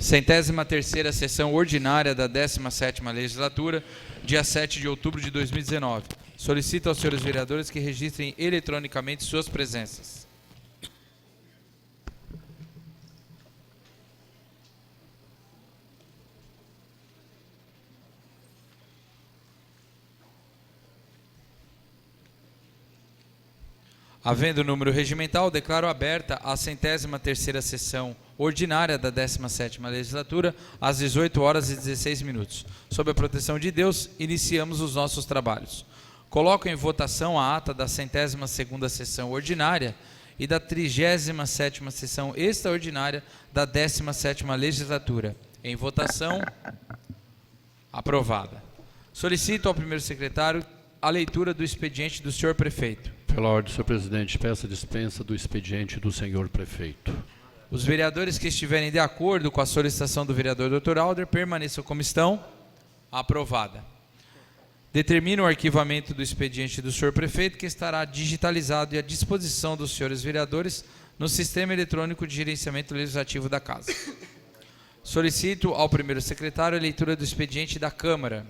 centésima-terceira sessão ordinária da 17ª Legislatura, dia 7 de outubro de 2019. Solicito aos senhores vereadores que registrem eletronicamente suas presenças. Havendo número regimental, declaro aberta a 103ª sessão ordinária da 17ª Legislatura, às 18h16. Sob a proteção de Deus, iniciamos os nossos trabalhos. Coloco em votação a ata da 102ª sessão ordinária e da 37ª sessão extraordinária da 17ª Legislatura. Em votação, aprovada. Solicito ao primeiro secretário a leitura do expediente do senhor prefeito. Pela ordem, senhor presidente, peço a dispensa do expediente do senhor prefeito. Os vereadores que estiverem de acordo com a solicitação do vereador Dr. Alder permaneçam como estão. Aprovada. Determino o arquivamento do expediente do senhor prefeito, que estará digitalizado e à disposição dos senhores vereadores no sistema eletrônico de gerenciamento legislativo da Casa. Solicito ao primeiro secretário a leitura do expediente da Câmara.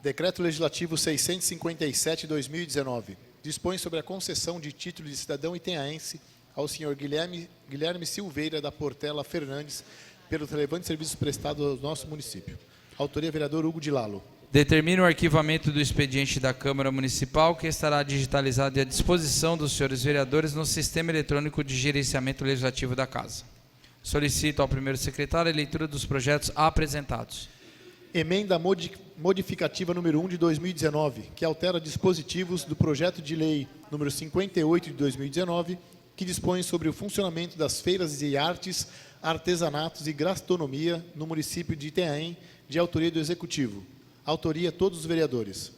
Decreto Legislativo 657/2019 dispõe sobre a concessão de título de cidadão itanhaense ao senhor Guilherme Silveira da Portela Fernandes pelos relevantes serviços prestados ao nosso município. Autoria, vereador Hugo de Lalo. Determino o arquivamento do expediente da Câmara Municipal, que estará digitalizado e à disposição dos senhores vereadores no sistema eletrônico de gerenciamento legislativo da Casa. Solicito ao primeiro secretário a leitura dos projetos apresentados. Emenda modificativa número 1 de 2019, que altera dispositivos do projeto de lei número 58 de 2019, que dispõe sobre o funcionamento das feiras de artes, artesanatos e gastronomia no município de Itanhaém, de autoria do Executivo. Autoria, todos os vereadores.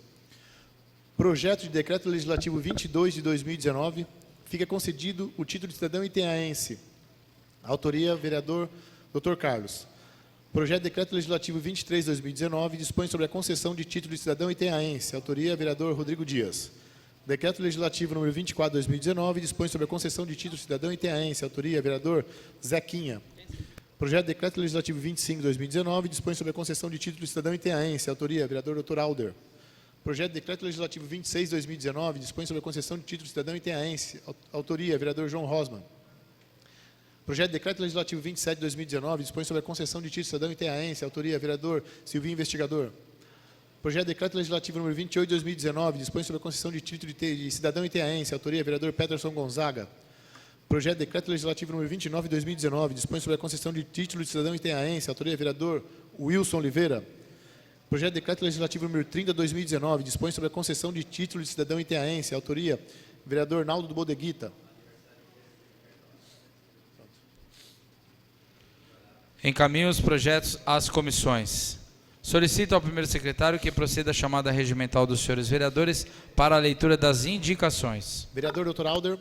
Projeto de decreto legislativo 22 de 2019, fica concedido o título de cidadão itanhaense. Autoria, vereador Dr. Carlos. Projeto de decreto legislativo 23 de 2019 dispõe sobre a concessão de título de cidadão itanhaense. Autoria, vereador Rodrigo Dias. Decreto legislativo número 24 de 2019 dispõe sobre a concessão de título de cidadão itanhaense. Autoria, vereador Zequinha. Projeto de decreto legislativo 25 de 2019 dispõe sobre a concessão de título de cidadão itanhaense. Autoria, vereador Dr. Alder. Projeto de decreto legislativo 26 de 2019 dispõe sobre a concessão de título de cidadão itanhaense. Autoria, vereador João Rosman. Projeto de decreto legislativo 27 de 2019 dispõe sobre a concessão de título de cidadão itanhaense. Autoria, vereador Silvinho Investigador. Projeto de decreto legislativo número 28 de 2019 dispõe sobre a concessão de título de cidadão itanhaense. Autoria, vereador Peterson Gonzaga. Projeto de decreto legislativo número 29 de 2019 dispõe sobre a concessão de título de cidadão itanhaense. Autoria, vereador Wilson Oliveira. Projeto de decreto legislativo número 30 de 2019 dispõe sobre a concessão de título de cidadão itanhaense. Autoria, vereador Naldo do Bodeguita. Encaminho os projetos às comissões. Solicito ao primeiro secretário que proceda à chamada regimental dos senhores vereadores para a leitura das indicações. Vereador Dr. Alder.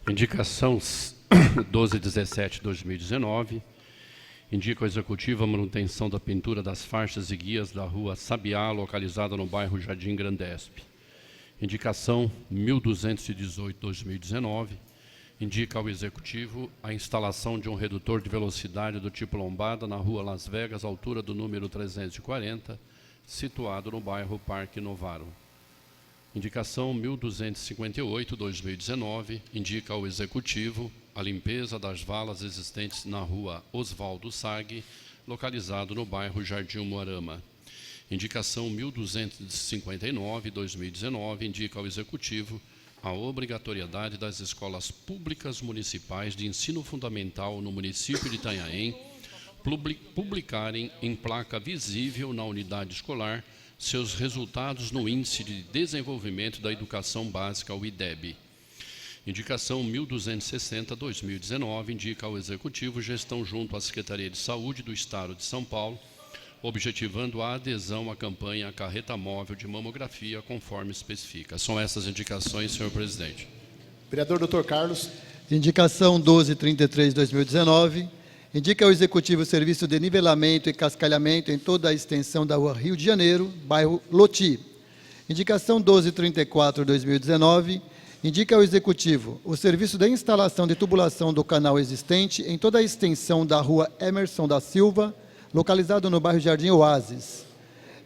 Indicação 1217/2019. Indica ao Executivo a manutenção da pintura das faixas e guias da rua Sabiá, localizada no bairro Jardim Grandesp. Indicação 1218/2019. Indica ao Executivo a instalação de um redutor de velocidade do tipo lombada na rua Las Vegas, altura do número 340, situado no bairro Parque Novaro. Indicação 1258/2019 indica ao Executivo a limpeza das valas existentes na rua Oswaldo Sag, localizado no bairro Jardim Moarama. Indicação 1259/2019 indica ao Executivo a obrigatoriedade das escolas públicas municipais de ensino fundamental no município de Itanhaém publicarem em placa visível na unidade escolar seus resultados no Índice de Desenvolvimento da Educação Básica, o IDEB. Indicação 1260/2019 indica ao Executivo gestão junto à Secretaria de Saúde do Estado de São Paulo, objetivando a adesão à campanha Carreta Móvel de Mamografia, conforme especifica. São essas indicações, senhor presidente. Vereador Dr. Carlos. Indicação 1233/2019 indica ao Executivo o serviço de nivelamento e cascalhamento em toda a extensão da rua Rio de Janeiro, bairro Loti. Indicação 1234/2019 Indica ao Executivo o serviço de instalação de tubulação do canal existente em toda a extensão da rua Emerson da Silva, localizado no bairro Jardim Oásis.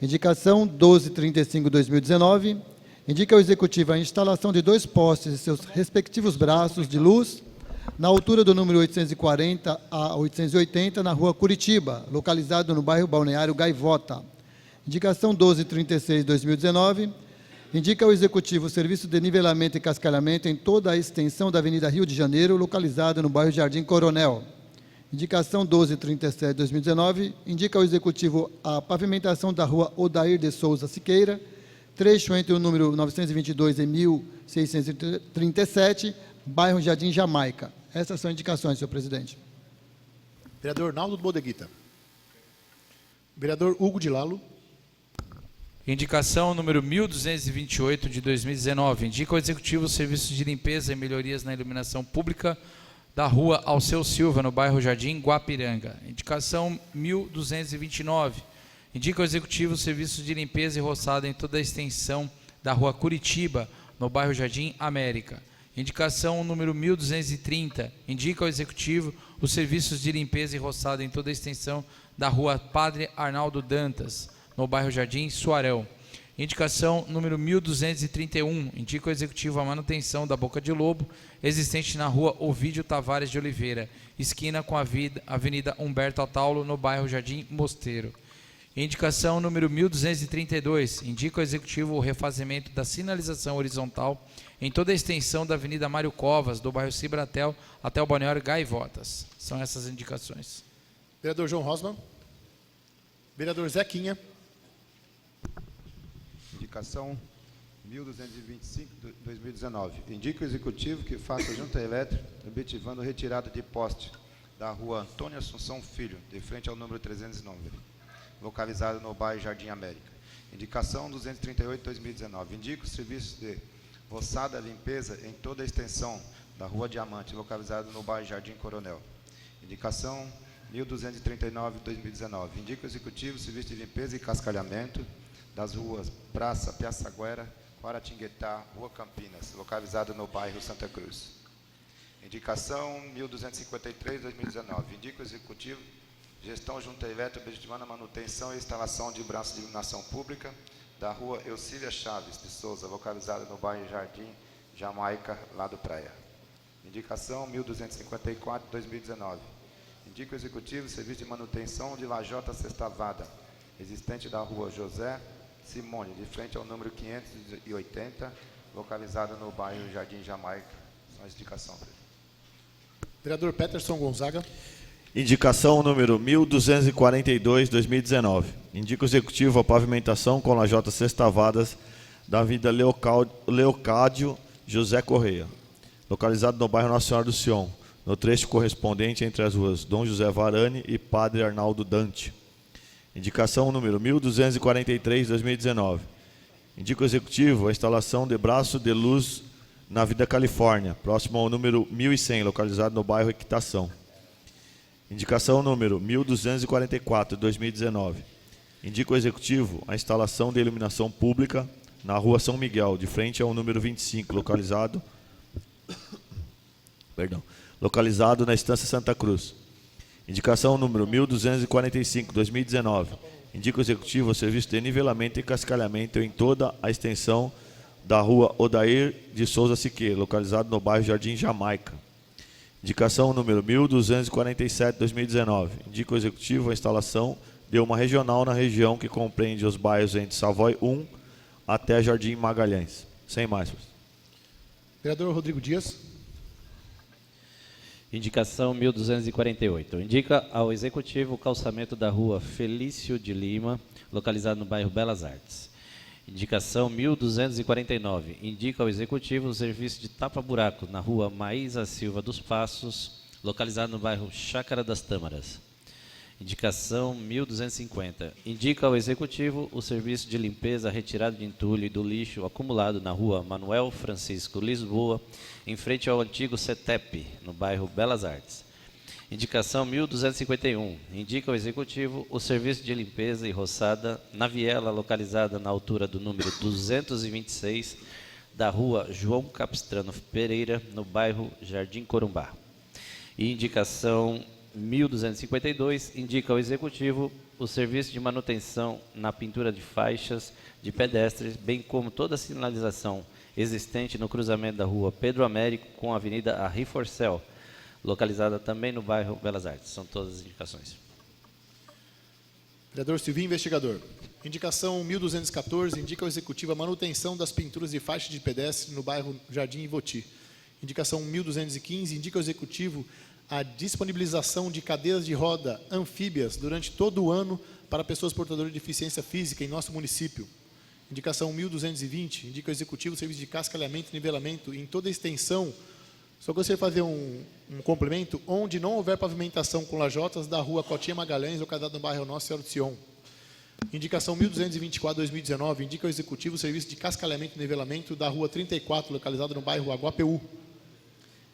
Indicação 1235/2019. Indica ao Executivo a instalação de 2 postes e seus respectivos braços de luz na altura do número 840 a 880, na rua Curitiba, localizado no bairro Balneário Gaivota. Indicação 1236/2019. Indica ao Executivo o serviço de nivelamento e cascalhamento em toda a extensão da Avenida Rio de Janeiro, localizada no bairro Jardim Coronel. Indicação 1237/2019. Indica ao Executivo a pavimentação da rua Odair de Souza Siqueira, trecho entre o número 922 e 1637, bairro Jardim Jamaica. Essas são indicações, senhor presidente. Vereador Naldo Bodeguita. Vereador Hugo de Lalo. Indicação número 1228 de 2019. Indica ao Executivo os serviços de limpeza e melhorias na iluminação pública da rua Alceu Silva, no bairro Jardim Guapiranga. Indicação 1229. Indica ao Executivo os serviços de limpeza e roçada em toda a extensão da rua Curitiba, no bairro Jardim América. Indicação número 1230. Indica ao Executivo os serviços de limpeza e roçada em toda a extensão da rua Padre Arnaldo Dantas, no bairro Jardim Suarão. Indicação número 1231. Indica ao Executivo a manutenção da Boca de Lobo, existente na rua Ovídio Tavares de Oliveira, esquina com a Avenida Humberto Ataulo, no bairro Jardim Mosteiro. Indicação número 1232. Indica ao Executivo o refazimento da sinalização horizontal em toda a extensão da Avenida Mário Covas, do bairro Cibratel, até o Balneário Gaivotas. São essas indicações. Vereador João Rosman. Vereador Zequinha. Indicação 1225/2019. Indica o Executivo que faça junta elétrica, objetivando retirada de poste da rua Antônio Assunção Filho, de frente ao número 309, localizado no bairro Jardim América. Indicação 238/2019. Indica os serviços de roçada e limpeza em toda a extensão da rua Diamante, localizado no bairro Jardim Coronel. Indicação 1239/2019. Indica o Executivo o serviço de limpeza e cascalhamento das ruas Praça Piaçaguera, Guaratinguetá, Rua Campinas, localizado no bairro Santa Cruz. Indicação 1253/2019. Indica o Executivo gestão junta elétrica objetivando a manutenção e instalação de braços de iluminação pública da rua Eucília Chaves de Souza, localizada no bairro Jardim Jamaica, Lado Praia. Indicação 1254/2019. Indica o Executivo o serviço de manutenção de lajota sextavada, existente da rua José Simone, de frente ao número 580, localizado no bairro Jardim Jamaica. São as indicações. Vereador Peterson Gonzaga. Indicação número 1242/2019. Indica o Executivo a pavimentação com lajotas sextavadas da Avenida Leocádio José Correia, localizado no bairro Nossa Senhora do Sion, no trecho correspondente entre as ruas Dom José Varane e Padre Arnaldo Dante. Indicação número 1243/2019. Indica o Executivo a instalação de braço de luz na Avenida Califórnia, próximo ao número 1100, localizado no bairro Equitação. Indicação número 1244/2019. Indica o Executivo a instalação de iluminação pública na rua São Miguel, de frente ao número 25, localizado na Estância Santa Cruz. Indicação número 1245/2019. Indica o Executivo o serviço de nivelamento e cascalhamento em toda a extensão da rua Odair de Souza Siqueira, localizado no bairro Jardim Jamaica. Indicação número 1247/2019. Indica o Executivo a instalação de uma regional na região que compreende os bairros entre Savoy 1 até Jardim Magalhães. Sem mais. Vereador Rodrigo Dias. Indicação 1248. Indica ao Executivo o calçamento da rua Felício de Lima, localizado no bairro Belas Artes. Indicação 1249. Indica ao Executivo o serviço de tapa-buraco na rua Maísa Silva dos Passos, localizado no bairro Chácara das Tâmaras. Indicação 1250. Indica ao Executivo o serviço de limpeza, retirada de entulho e do lixo acumulado na rua Manuel Francisco Lisboa, em frente ao antigo CETEP, no bairro Belas Artes. Indicação 1251. Indica ao Executivo o serviço de limpeza e roçada na viela localizada na altura do número 226 da rua João Capistrano Pereira, no bairro Jardim Corumbá. E indicação 1252, indica ao Executivo o serviço de manutenção na pintura de faixas de pedestres, bem como toda a sinalização existente no cruzamento da rua Pedro Américo com a Avenida Arri Forcel, localizada também no bairro Belas Artes. São todas as indicações. Vereador Silvinho, investigador. Indicação 1214, indica ao Executivo a manutenção das pinturas de faixa de pedestre no bairro Jardim Ivoti. Indicação 1215, indica ao Executivo a disponibilização de cadeiras de roda anfíbias durante todo o ano para pessoas portadoras de deficiência física em nosso município. Indicação 1220, indica ao Executivo o serviço de cascalhamento e nivelamento em toda a extensão. Só gostaria de fazer um complemento, onde não houver pavimentação com lajotas da rua Cotinha Magalhães, localizada no bairro Nossa Senhora do Sion. Indicação 1224/2019, indica ao Executivo o serviço de cascalhamento e nivelamento da rua 34, localizada no bairro Aguapeú.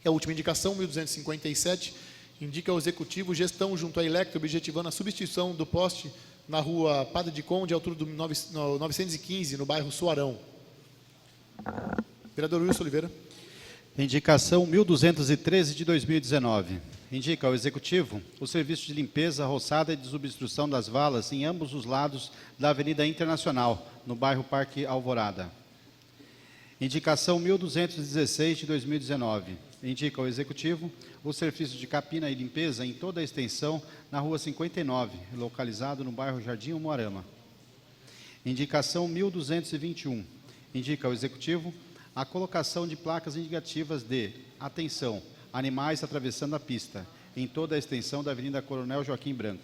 E a última indicação, 1257, indica ao Executivo gestão junto à Electro, objetivando a substituição do poste na rua Padre de Conde, altura do 915, no bairro Suarão. Vereador Wilson Oliveira. Indicação 1213 de 2019. Indica ao Executivo o serviço de limpeza, roçada e desobstrução das valas em ambos os lados da Avenida Internacional, no bairro Parque Alvorada. Indicação 1216 de 2019. Indica ao Executivo o serviço de capina e limpeza em toda a extensão na Rua 59, localizado no bairro Jardim Umuarama. Indicação 1221. Indica ao Executivo a colocação de placas indicativas de, atenção, animais atravessando a pista, em toda a extensão da Avenida Coronel Joaquim Branco.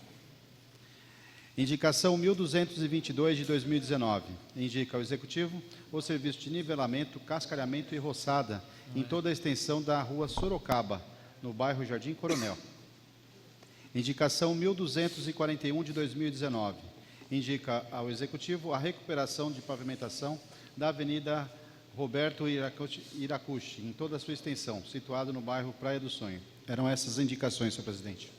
Indicação 1222 de 2019. Indica ao Executivo o serviço de nivelamento, cascalhamento e roçada em toda a extensão da Rua Sorocaba, no bairro Jardim Coronel. Indicação 1241 de 2019. Indica ao Executivo a recuperação de pavimentação da Avenida Roberto Iracuchi, em toda a sua extensão, situado no bairro Praia do Sonho. Eram essas indicações, senhor presidente.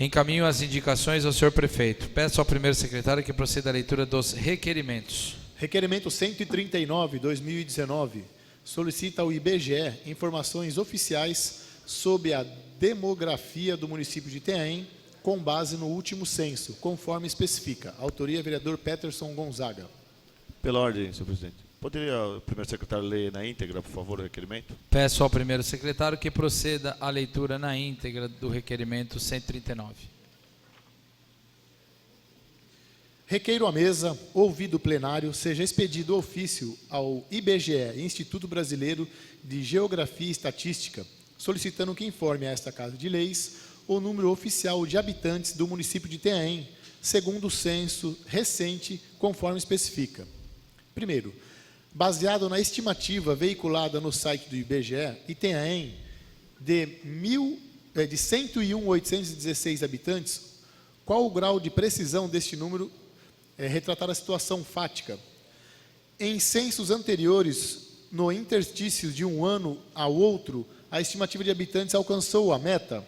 Encaminho as indicações ao senhor prefeito. Peço ao primeiro secretário que proceda à leitura dos requerimentos. Requerimento 139/2019 solicita ao IBGE informações oficiais sobre a demografia do município de Itanhaém com base no último censo, conforme especifica. Autoria, vereador Peterson Gonzaga. Pela ordem, senhor presidente. Poderia o primeiro secretário ler na íntegra, por favor, o requerimento? Peço ao primeiro secretário que proceda à leitura na íntegra do requerimento 139. Requeiro à mesa, ouvido o plenário, seja expedido ofício ao IBGE, Instituto Brasileiro de Geografia e Estatística, solicitando que informe a esta Casa de Leis o número oficial de habitantes do município de Itanhaém, segundo o censo recente, conforme especifica. Primeiro, baseado na estimativa veiculada no site do IBGE, Itanhaém, de 101.816 habitantes, qual o grau de precisão deste número? Retratar a situação fática. Em censos anteriores, no interstício de um ano ao outro, a estimativa de habitantes alcançou a meta.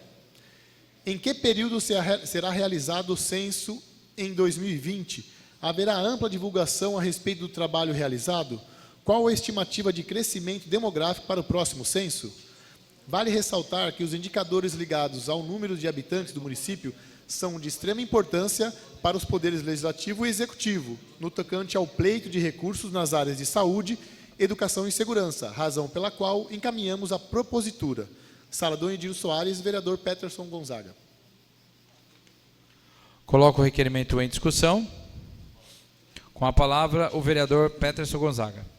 Em que período será realizado o censo em 2020? Haverá ampla divulgação a respeito do trabalho realizado? Qual a estimativa de crescimento demográfico para o próximo censo? Vale ressaltar que os indicadores ligados ao número de habitantes do município são de extrema importância para os poderes legislativo e executivo, no tocante ao pleito de recursos nas áreas de saúde, educação e segurança, razão pela qual encaminhamos a propositura. Sala Dom Edilo Soares, vereador Peterson Gonzaga. Coloco o requerimento em discussão. Com a palavra, o vereador Peterson Gonzaga.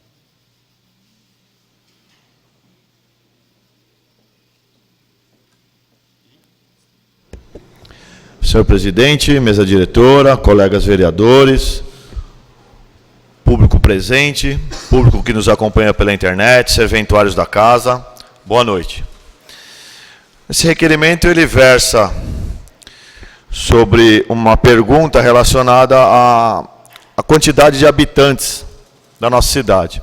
Senhor presidente, mesa diretora, colegas vereadores, público presente, público que nos acompanha pela internet, serventuários da casa, boa noite. Esse requerimento ele versa sobre uma pergunta relacionada à quantidade de habitantes da nossa cidade.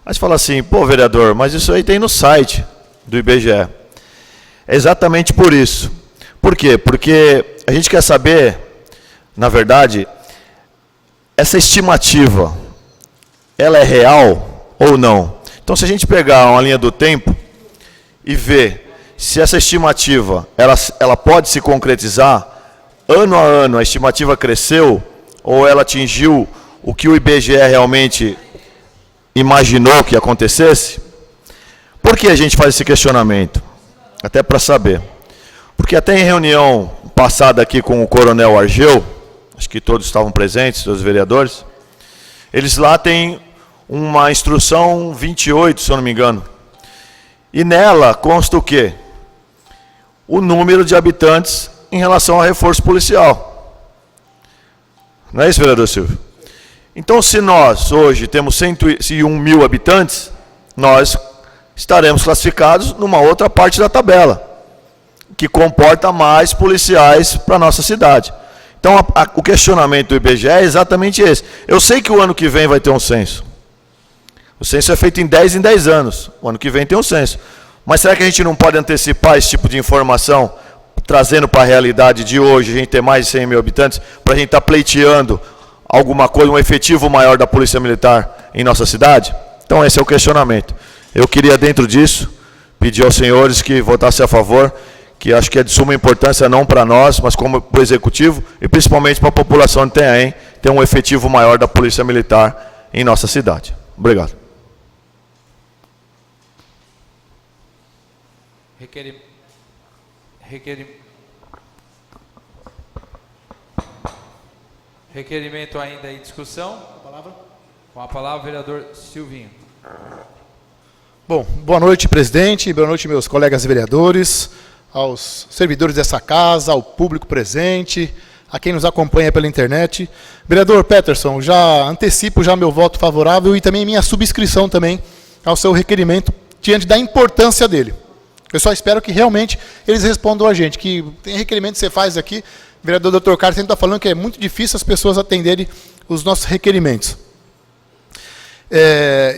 Aí você fala assim, pô, vereador, mas isso aí tem no site do IBGE. É exatamente por isso. Por quê? Porque a gente quer saber, na verdade, essa estimativa, ela é real ou não? Então, se a gente pegar uma linha do tempo e ver se essa estimativa ela pode se concretizar, ano a ano a estimativa cresceu ou ela atingiu o que o IBGE realmente imaginou que acontecesse? Por que a gente faz esse questionamento? Até para saber. Porque até em reunião passada aqui com o Coronel Argeu, acho que todos estavam presentes, todos os vereadores, eles lá têm uma instrução 28, se eu não me engano. E nela consta o quê? O número de habitantes em relação ao reforço policial. Não é isso, vereador Silvio? Então, se nós hoje temos 101 mil habitantes, nós estaremos classificados numa outra parte da tabela, que comporta mais policiais para a nossa cidade. Então, o questionamento do IBGE é exatamente esse. Eu sei que o ano que vem vai ter um censo. O censo é feito em 10 anos. O ano que vem tem um censo. Mas será que a gente não pode antecipar esse tipo de informação, trazendo para a realidade de hoje, a gente ter mais de 100 mil habitantes, para a gente estar pleiteando alguma coisa, um efetivo maior da Polícia Militar em nossa cidade? Então, esse é o questionamento. Eu queria, dentro disso, pedir aos senhores que votassem a favor, que acho que é de suma importância não para nós, mas como para o Executivo, e principalmente para a população de Itanhaém, ter um efetivo maior da Polícia Militar em nossa cidade. Obrigado. Requerimento ainda em discussão. Com a palavra, o vereador Silvinho. Bom, boa noite, presidente, boa noite, meus colegas vereadores, aos servidores dessa casa, ao público presente, a quem nos acompanha pela internet. Vereador Peterson, já antecipo já meu voto favorável e também minha subscrição também ao seu requerimento, diante da importância dele. Eu só espero que realmente eles respondam a gente, que tem requerimento que você faz aqui, o vereador Dr. Carlos sempre está falando que é muito difícil as pessoas atenderem os nossos requerimentos.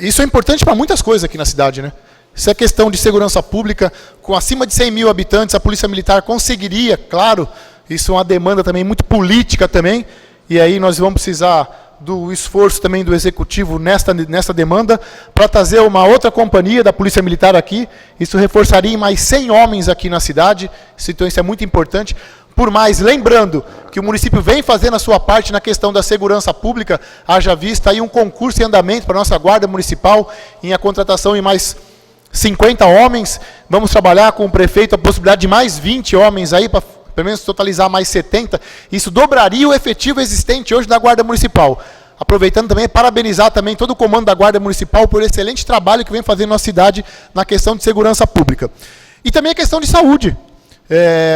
Isso é importante para muitas coisas aqui na cidade, né? Isso é questão de segurança pública, com acima de 100 mil habitantes, a Polícia Militar conseguiria, claro, isso é uma demanda também muito política também, e aí nós vamos precisar do esforço também do Executivo nesta demanda, para trazer uma outra companhia da Polícia Militar aqui, isso reforçaria em mais 100 homens aqui na cidade, então isso é muito importante. Por mais, lembrando que o município vem fazendo a sua parte na questão da segurança pública, haja vista aí um concurso em andamento para a nossa Guarda Municipal, em a contratação em mais 50 homens, vamos trabalhar com o prefeito a possibilidade de mais 20 homens aí, para pelo menos totalizar mais 70, isso dobraria o efetivo existente hoje da Guarda Municipal. Aproveitando também, parabenizar também todo o comando da Guarda Municipal por excelente trabalho que vem fazendo na nossa cidade na questão de segurança pública. E também a questão de saúde.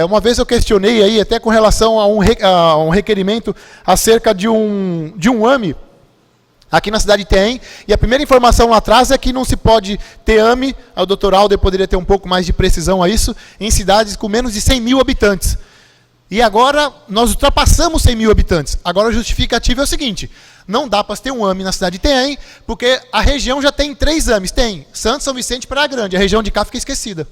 Uma vez eu questionei aí, até com relação a um requerimento acerca de um AME, aqui na cidade de Itanhaém, e a primeira informação lá atrás é que não se pode ter AME, o doutor Alder poderia ter um pouco mais de precisão a isso, em cidades com menos de 100 mil habitantes. E agora nós ultrapassamos 100 mil habitantes. Agora a justificativa é o seguinte, não dá para ter um AME na cidade de Itanhaém, porque a região já tem 3 AMEs, tem Santos, São Vicente e Praia Grande, a região de cá fica esquecida.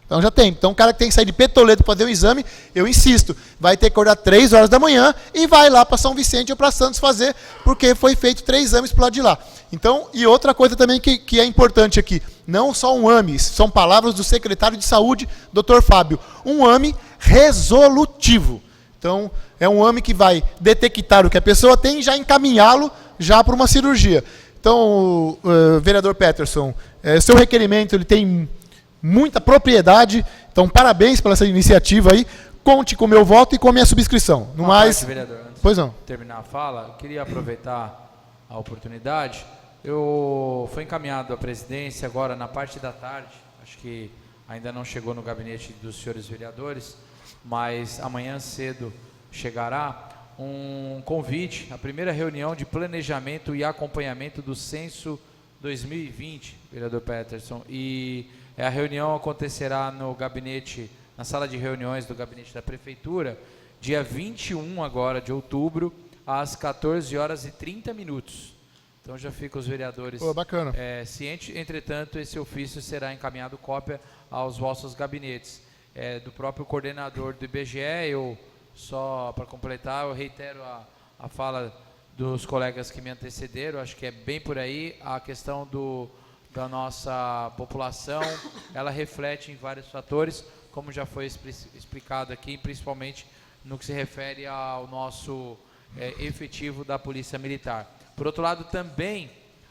Então já tem. Então o cara que tem que sair de Petoledo para fazer o exame, eu insisto, vai ter que acordar 3 horas da manhã e vai lá para São Vicente ou para Santos fazer, porque foi feito 3 exames para o lado de lá. Então, e outra coisa também que é importante aqui, não só um AME, são palavras do secretário de Saúde, Dr. Fábio, um AME resolutivo. Então, é um AME que vai detectar o que a pessoa tem e já encaminhá-lo já para uma cirurgia. Então, vereador Peterson, seu requerimento ele tem muita propriedade, então parabéns pela essa iniciativa aí, conte com o meu voto e com a minha subscrição. No mais, vereador, antes pois não. de terminar a fala, queria aproveitar a oportunidade, foi encaminhado à presidência agora na parte da tarde, acho que ainda não chegou no gabinete dos senhores vereadores, mas amanhã cedo chegará um convite, a primeira reunião de planejamento e acompanhamento do censo 2020, vereador Peterson, e a reunião acontecerá no gabinete, na sala de reuniões do gabinete da prefeitura, dia 21 agora de outubro, às 14 horas e 30 minutos. Então já fica os vereadores bacana. cientes. Entretanto, esse ofício será encaminhado cópia aos vossos gabinetes. Do próprio coordenador do IBGE, eu, só para completar, eu reitero a fala dos colegas que me antecederam, acho que é bem por aí. A questão da nossa população, ela reflete em vários fatores, como já foi explicado aqui, principalmente no que se refere ao nosso efetivo da Polícia Militar. Por outro lado, também,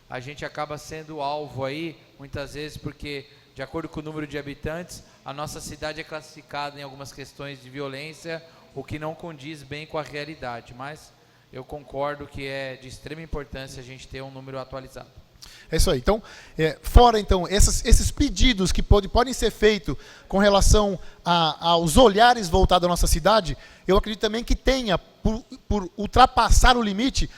a gente acaba sendo alvo aí, muitas vezes, porque, de acordo com o número de habitantes, a nossa cidade é classificada em algumas questões de violência, o que não condiz bem com a realidade, mas eu concordo que é de extrema importância a gente ter um número atualizado. É isso aí. Então, fora então esses pedidos que podem ser feitos com relação aos olhares voltados à nossa cidade, eu acredito também que tenha, por ultrapassar o limite,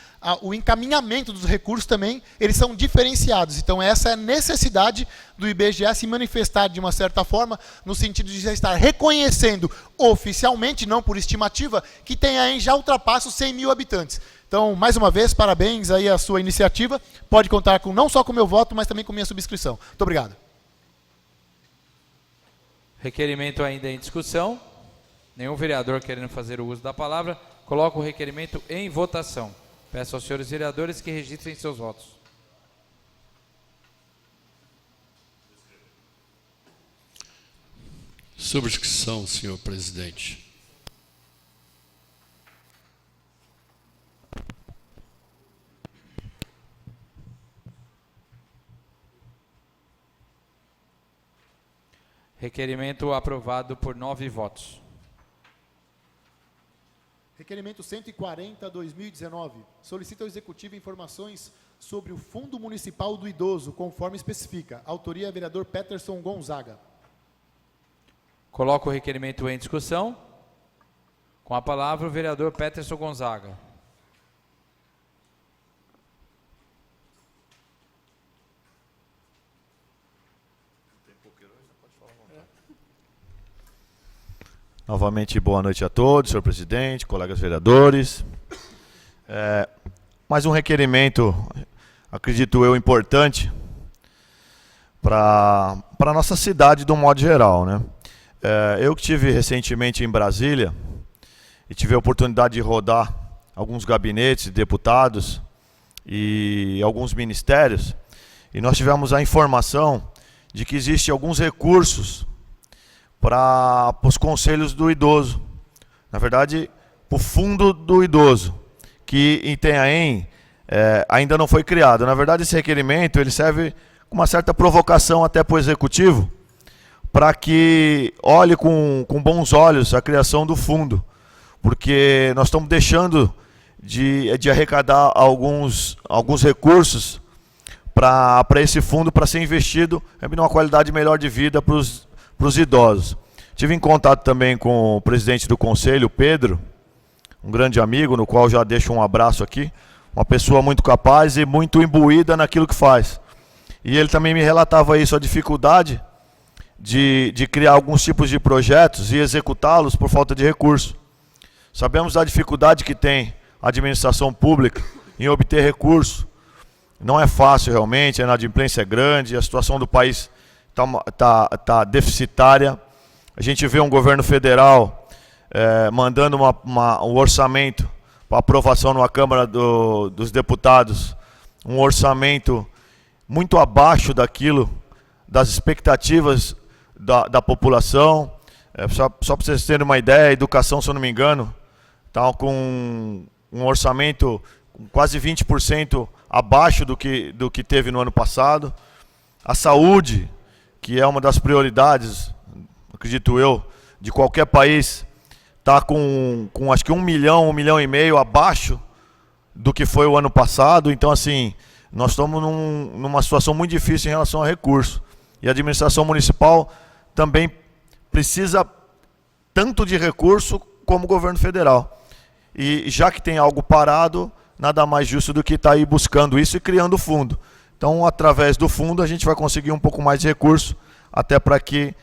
o encaminhamento dos recursos também, eles são diferenciados. Então, essa é a necessidade do IBGE se manifestar de uma certa forma, no sentido de já estar reconhecendo oficialmente, não por estimativa, que Itanhaém já ultrapassa os 100 mil habitantes. Então, mais uma vez, parabéns aí à sua iniciativa. Pode contar não só com o meu voto, mas também com minha subscrição. Muito obrigado. Requerimento ainda em discussão. Nenhum vereador querendo fazer o uso da palavra. Coloco o requerimento em votação. Peço aos senhores vereadores que registrem seus votos. Subscrição, senhor presidente. Requerimento aprovado por 9 votos. Requerimento 140/2019. Solicita ao Executivo informações sobre o Fundo Municipal do Idoso, conforme especifica. Autoria, vereador Peterson Gonzaga. Coloco o requerimento em discussão. Com a palavra, o vereador Peterson Gonzaga. Novamente, boa noite a todos, senhor presidente, colegas vereadores. Mais um requerimento, acredito eu, importante para a nossa cidade de um modo geral, né? Eu que estive recentemente em Brasília e tive a oportunidade de rodar alguns gabinetes de deputados e alguns ministérios, e nós tivemos a informação de que existem alguns recursos para os conselhos do idoso, na verdade, para o fundo do idoso, que em Itanhaém ainda não foi criado. Na verdade, esse requerimento ele serve com uma certa provocação até para o Executivo, para que olhe com bons olhos a criação do fundo, porque nós estamos deixando de arrecadar alguns recursos para esse fundo, para ser investido em uma qualidade melhor de vida para os idosos. Tive em contato também com o presidente do conselho, Pedro, um grande amigo, no qual já deixo um abraço aqui, uma pessoa muito capaz e muito imbuída naquilo que faz. E ele também me relatava isso, a dificuldade de criar alguns tipos de projetos e executá-los por falta de recurso. Sabemos da dificuldade que tem a administração pública em obter recurso. Não é fácil realmente, a inadimplência é grande, a situação do país está deficitária. A gente vê um governo federal mandando um orçamento para aprovação na Câmara dos Deputados, um orçamento muito abaixo das expectativas da população. Só para vocês terem uma ideia, a educação, se eu não me engano, está com um orçamento quase 20% abaixo do que teve no ano passado. A saúde, que é uma das prioridades, acredito eu, de qualquer país, está com acho que 1 milhão, 1,5 milhão abaixo do que foi o ano passado. Então, assim, nós estamos numa situação muito difícil em relação a recursos. E a administração municipal também precisa tanto de recurso como o governo federal. E já que tem algo parado, nada mais justo do que estar aí buscando isso e criando o fundo. Então, através do fundo, a gente vai conseguir um pouco mais de recurso, até para que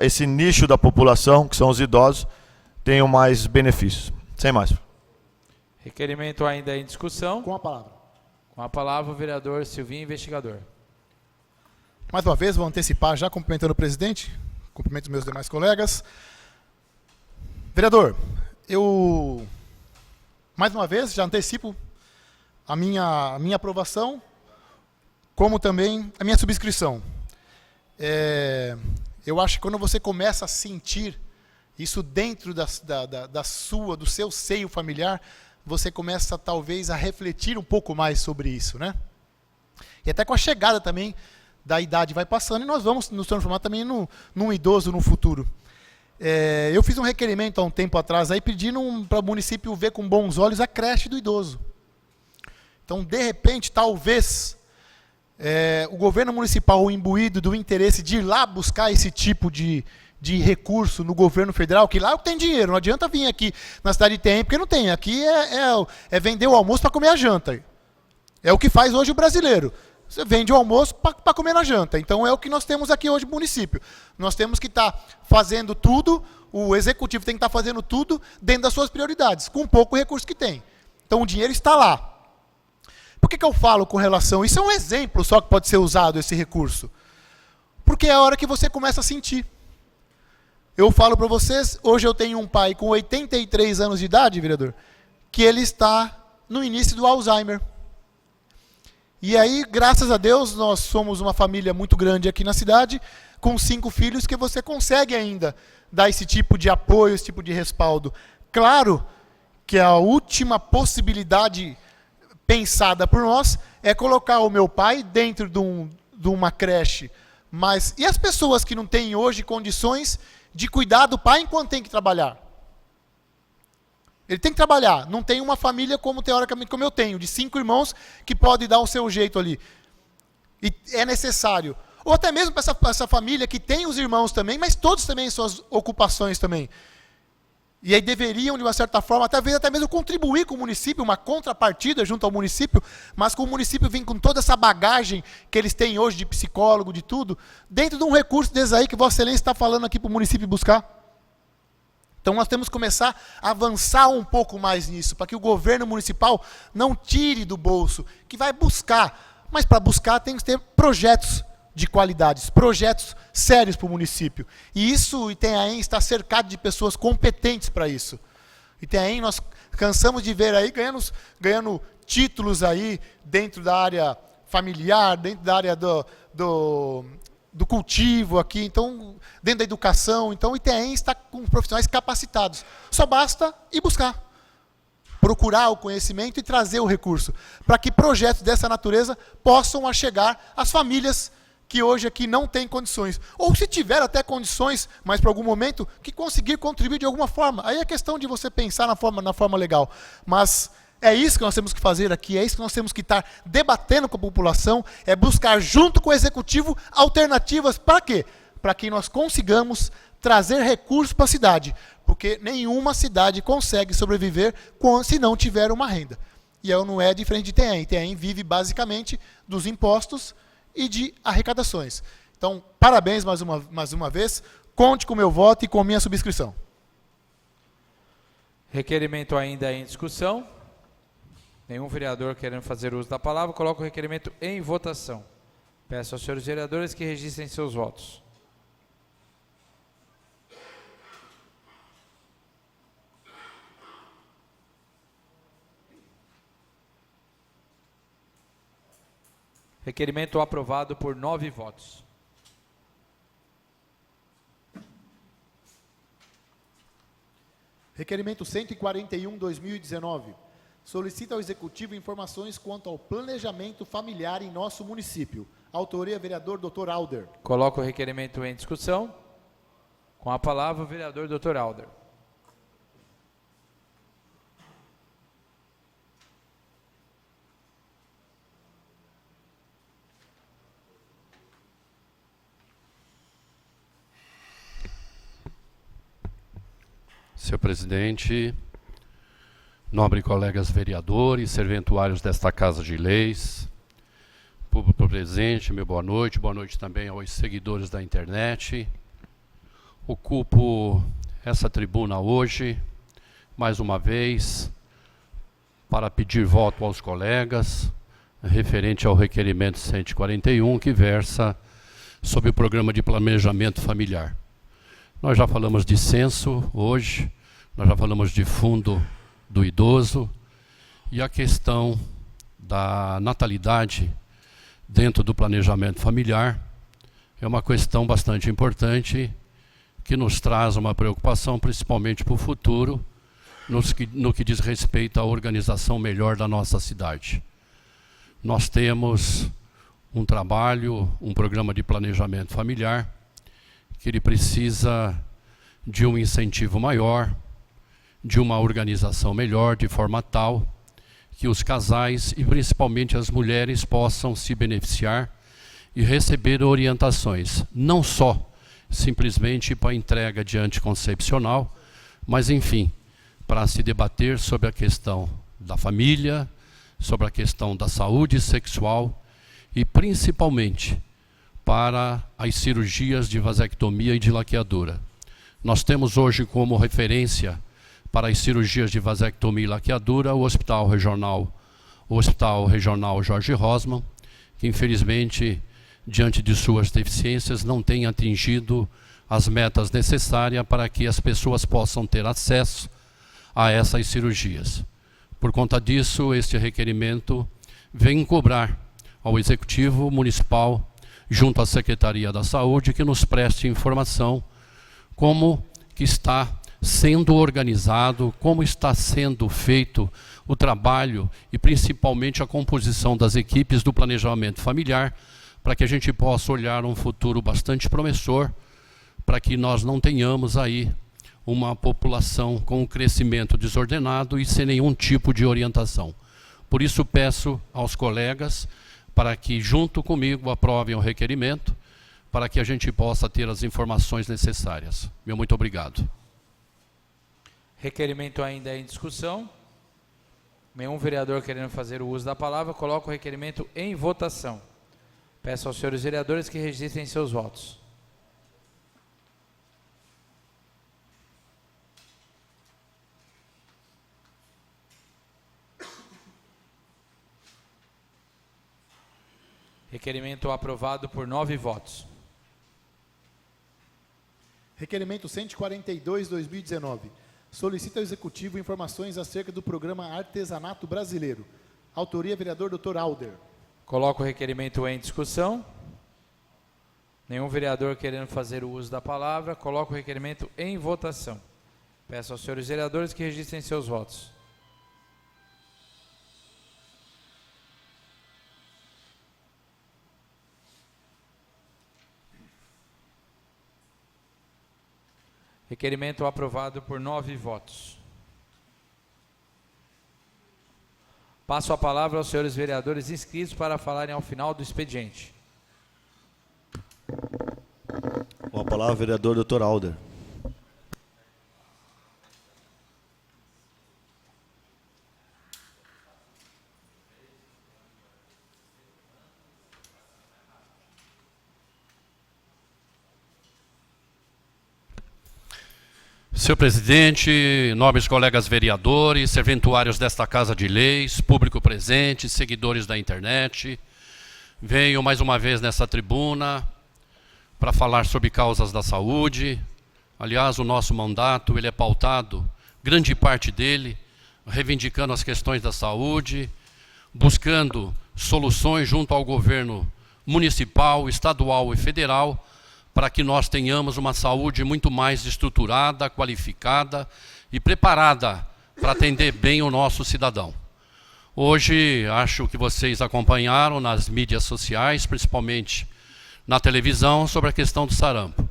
esse nicho da população, que são os idosos, tenham mais benefícios. Sem mais. Requerimento ainda em discussão. Com a palavra. Com a palavra o vereador Silvinho, investigador. Mais uma vez, vou antecipar, já cumprimentando o presidente, cumprimento os meus demais colegas. Vereador, eu, mais uma vez, já antecipo a minha aprovação, como também a minha subscrição. Eu acho que quando você começa a sentir isso dentro do seu seio familiar, você começa talvez a refletir um pouco mais sobre isso, né? E até com a chegada também da idade vai passando e nós vamos nos transformar também num idoso no futuro. Eu fiz um requerimento há um tempo atrás aí pedindo para o município ver com bons olhos a creche do idoso. Então, de repente, talvez o governo municipal, imbuído do interesse de ir lá buscar esse tipo de recurso no governo federal, que lá tem dinheiro, não adianta vir aqui na cidade de Itaém, porque não tem. Aqui é vender o almoço para comer a janta. É o que faz hoje o brasileiro. Você vende o almoço para comer na janta. Então é o que nós temos aqui hoje no município. Nós temos que estar fazendo tudo, o executivo tem que estar fazendo tudo dentro das suas prioridades, com pouco recurso que tem. Então o dinheiro está lá. Por que eu falo com relação? Isso é um exemplo só que pode ser usado, esse recurso. Porque é a hora que você começa a sentir. Eu falo para vocês, hoje eu tenho um pai com 83 anos de idade, vereador, que ele está no início do Alzheimer. E aí, graças a Deus, nós somos uma família muito grande aqui na cidade, com 5 filhos, que você consegue ainda dar esse tipo de apoio, esse tipo de respaldo. Claro que a última possibilidade pensada por nós é colocar o meu pai dentro de uma creche. Mas e as pessoas que não têm hoje condições de cuidar do pai enquanto tem que trabalhar? Ele tem que trabalhar, não tem uma família como teoricamente como eu tenho, de 5 irmãos que pode dar o seu jeito ali. E é necessário. Ou até mesmo para essa família que tem os irmãos também, mas todos também suas ocupações também. E aí deveriam, de uma certa forma, até mesmo contribuir com o município, uma contrapartida junto ao município, mas com o município vir com toda essa bagagem que eles têm hoje de psicólogo, de tudo, dentro de um recurso desse aí que Vossa Excelência está falando aqui para o município buscar. Então nós temos que começar a avançar um pouco mais nisso, para que o governo municipal não tire do bolso, que vai buscar. Mas para buscar tem que ter projetos de qualidades, projetos sérios para o município. E isso, Itanhaém está cercado de pessoas competentes para isso. Itanhaém, nós cansamos de ver aí ganhando títulos aí dentro da área familiar, dentro da área do cultivo aqui, então, dentro da educação. Então, o Itanhaém está com profissionais capacitados. Só basta ir buscar. Procurar o conhecimento e trazer o recurso, para que projetos dessa natureza possam chegar às famílias que hoje aqui não têm condições. Ou se tiver até condições, mas para algum momento, que conseguir contribuir de alguma forma. Aí é questão de você pensar na forma legal. Mas é isso que nós temos que fazer aqui, é isso que nós temos que estar debatendo com a população, é buscar junto com o executivo alternativas. Para quê? Para que nós consigamos trazer recursos para a cidade. Porque nenhuma cidade consegue sobreviver se não tiver uma renda. E não é diferente de Itanhaém. Itanhaém vive basicamente dos impostos e de arrecadações. Então, parabéns mais uma vez, conte com o meu voto e com a minha subscrição. Requerimento ainda em discussão. Nenhum vereador querendo fazer uso da palavra, coloco o requerimento em votação. Peço aos senhores vereadores que registrem seus votos. Requerimento aprovado por 9 votos. Requerimento 141/2019. Solicita ao Executivo informações quanto ao planejamento familiar em nosso município. Autoria, vereador Dr. Alder. Coloco o requerimento em discussão. Com a palavra, o vereador Dr. Alder. Senhor presidente, nobre colegas vereadores, serventuários desta Casa de Leis, público presente, meu boa noite também aos seguidores da internet. Ocupo essa tribuna hoje, mais uma vez, para pedir voto aos colegas, referente ao requerimento 141, que versa sobre o programa de planejamento familiar. Nós já falamos de censo hoje, nós já falamos de fundo do idoso, e a questão da natalidade dentro do planejamento familiar é uma questão bastante importante, que nos traz uma preocupação, principalmente para o futuro, no que diz respeito à organização melhor da nossa cidade. Nós temos um trabalho, um programa de planejamento familiar, que ele precisa de um incentivo maior, de uma organização melhor, de forma tal que os casais e principalmente as mulheres possam se beneficiar e receber orientações, não só simplesmente para a entrega de anticoncepcional, mas enfim, para se debater sobre a questão da família, sobre a questão da saúde sexual e principalmente para as cirurgias de vasectomia e de laqueadura. Nós temos hoje como referência para as cirurgias de vasectomia e laqueadura o Hospital Regional Jorge Rosman, que infelizmente, diante de suas deficiências, não tem atingido as metas necessárias para que as pessoas possam ter acesso a essas cirurgias. Por conta disso, este requerimento vem cobrar ao Executivo Municipal, junto à Secretaria da Saúde, que nos preste informação como que está sendo organizado, como está sendo feito o trabalho e principalmente a composição das equipes do planejamento familiar, para que a gente possa olhar um futuro bastante promissor, para que nós não tenhamos aí uma população com um crescimento desordenado e sem nenhum tipo de orientação. Por isso peço aos colegas para que junto comigo aprovem o requerimento, para que a gente possa ter as informações necessárias. Meu muito obrigado. Requerimento ainda em discussão. Nenhum vereador querendo fazer o uso da palavra, coloco o requerimento em votação. Peço aos senhores vereadores que registrem seus votos. Requerimento aprovado por 9 votos. Requerimento 142/2019. Solicita ao Executivo informações acerca do programa Artesanato Brasileiro. Autoria, vereador Dr. Alder. Coloco o requerimento em discussão. Nenhum vereador querendo fazer o uso da palavra, coloco o requerimento em votação. Peço aos senhores vereadores que registrem seus votos. Requerimento aprovado por 9 votos. Passo a palavra aos senhores vereadores inscritos para falarem ao final do expediente. Com a palavra, vereador Dr. Alder. Senhor presidente, nobres colegas vereadores, serventuários desta Casa de Leis, público presente, seguidores da internet, venho mais uma vez nessa tribuna para falar sobre causas da saúde. Aliás, o nosso mandato ele é pautado, grande parte dele, reivindicando as questões da saúde, buscando soluções junto ao governo municipal, estadual e federal, para que nós tenhamos uma saúde muito mais estruturada, qualificada e preparada para atender bem o nosso cidadão. Hoje, acho que vocês acompanharam nas mídias sociais, principalmente na televisão, sobre a questão do sarampo.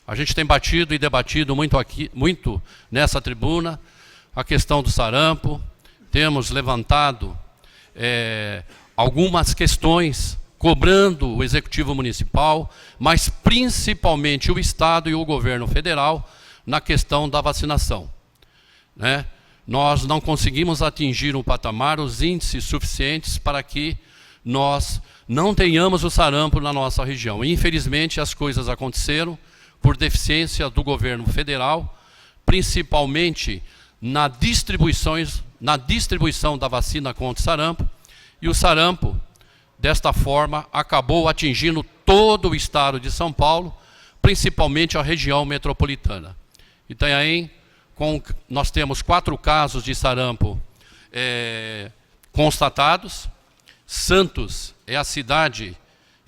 A gente tem batido e debatido muito nessa tribuna a questão do sarampo, temos levantado algumas questões cobrando o Executivo Municipal, mas principalmente o Estado e o Governo Federal na questão da vacinação, né? Nós não conseguimos atingir um patamar, os índices suficientes para que nós não tenhamos o sarampo na nossa região. Infelizmente, as coisas aconteceram por deficiência do Governo Federal principalmente na distribuição da vacina contra o sarampo, e o sarampo, desta forma, acabou atingindo todo o estado de São Paulo, principalmente a região metropolitana. Itanhaém, nós temos 4 casos de sarampo constatados. Santos é a cidade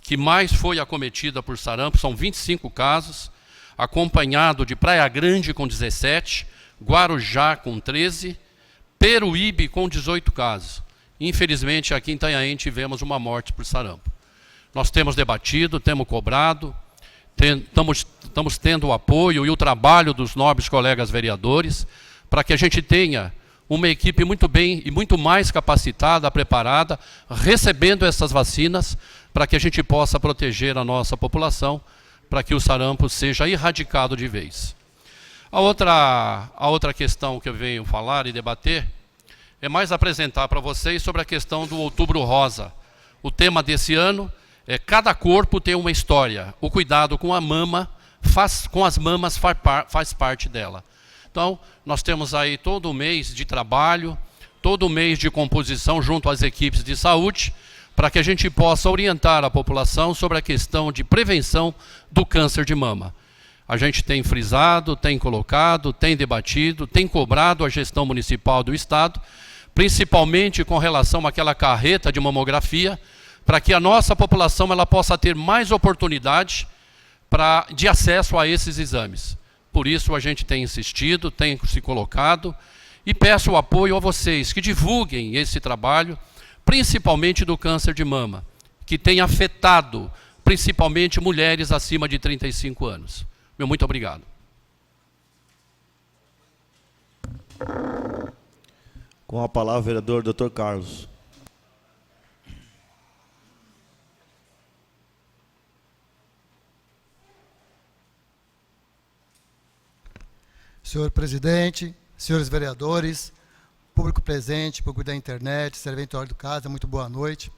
que mais foi acometida por sarampo, são 25 casos, acompanhado de Praia Grande com 17, Guarujá com 13, Peruíbe com 18 casos. Infelizmente, aqui em Itanhaém tivemos uma morte por sarampo. Nós temos debatido, temos cobrado, estamos tendo o apoio e o trabalho dos nobres colegas vereadores para que a gente tenha uma equipe muito bem e muito mais capacitada, preparada, recebendo essas vacinas para que a gente possa proteger a nossa população, para que o sarampo seja erradicado de vez. A outra questão que eu venho falar e debater é mais apresentar para vocês sobre a questão do Outubro Rosa. O tema desse ano é cada corpo tem uma história. O cuidado com a mama, com as mamas faz parte dela. Então, nós temos aí todo o mês de trabalho, todo o mês de composição junto às equipes de saúde, para que a gente possa orientar a população sobre a questão de prevenção do câncer de mama. A gente tem frisado, tem colocado, tem debatido, tem cobrado a gestão municipal do Estado, principalmente com relação àquela carreta de mamografia, para que a nossa população ela possa ter mais oportunidade de acesso a esses exames. Por isso a gente tem insistido, tem se colocado, e peço o apoio a vocês que divulguem esse trabalho, principalmente do câncer de mama, que tem afetado principalmente mulheres acima de 35 anos. Meu muito obrigado. Com a palavra, o vereador Dr. Carlos. Senhor presidente, senhores vereadores, público presente, público da internet, serventuário do casa, muito boa noite.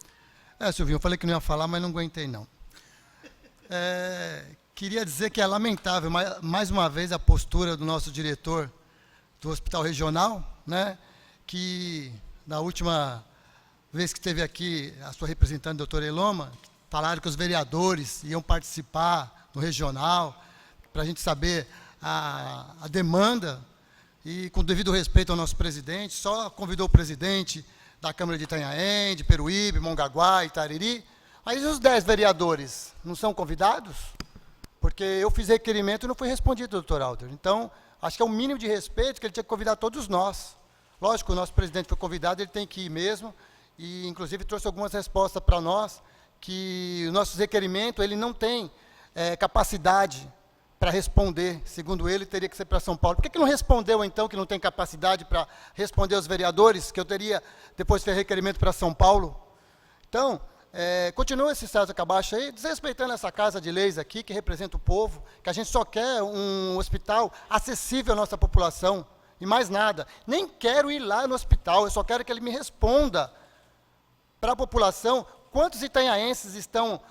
Silvinho, eu falei que não ia falar, mas não aguentei, não. Queria dizer que é lamentável, mais uma vez, a postura do nosso diretor do Hospital Regional, né, que na última vez que esteve aqui, a sua representante, doutora Eloma, falaram que os vereadores iam participar no regional, para a gente saber a demanda, e com devido respeito ao nosso presidente, só convidou o presidente da Câmara de Itanhaém, de Peruíbe, Mongaguá, Itariri. Aí os 10 vereadores não são convidados? Porque eu fiz requerimento e não fui respondido, doutor Alder. Então, acho que é o mínimo de respeito que ele tinha que convidar todos nós. Lógico, o nosso presidente foi convidado, ele tem que ir mesmo, e inclusive trouxe algumas respostas para nós, que o nosso requerimento ele não tem capacidade para responder, segundo ele, teria que ser para São Paulo. Por que não respondeu, então, que não tem capacidade para responder aos vereadores, que eu teria depois feito requerimento para São Paulo? Então, continua esse César Cabacho aí, desrespeitando essa casa de leis aqui, que representa o povo, que a gente só quer um hospital acessível à nossa população, e mais nada. Nem quero ir lá no hospital, eu só quero que ele me responda para a população quantos itanhaenses estão